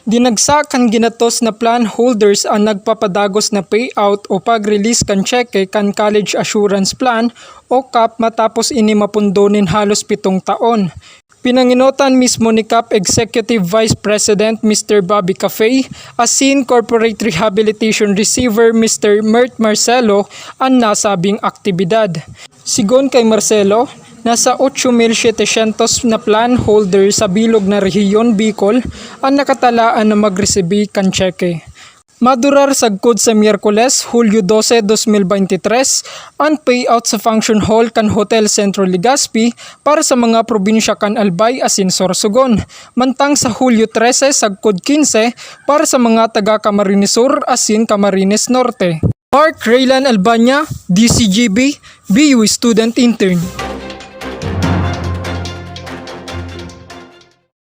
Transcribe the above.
Dinagsa kan ginatos na plan holders ang nagpapadagos na payout o pag-release kan cheque kan College Assurance Plan o CAP matapos ini mapundonin halos 7 taon. Pinanginotan mismo ni CAP Executive Vice President Mr. Bobby Café, asin Corporate Rehabilitation Receiver Mr. Mert Marcelo ang nasabing aktibidad. Sigon kay Marcelo, nasa 8,700 na plan holder sa bilog na rehiyon Bicol ang nakatalaan na magresibi kan cheque. Madurar sagkod sa Miyerkules, Hulyo 12, 2023, ang payout sa function hall kan Hotel Centro Legazpi para sa mga probinsya kan Albay asin Sorsogon. Mantang sa Hulyo 13, sagkod 15 para sa mga taga Camarines Sur asin Camarines Norte. Mark Raylan Albania, DCGB, BU Student Intern.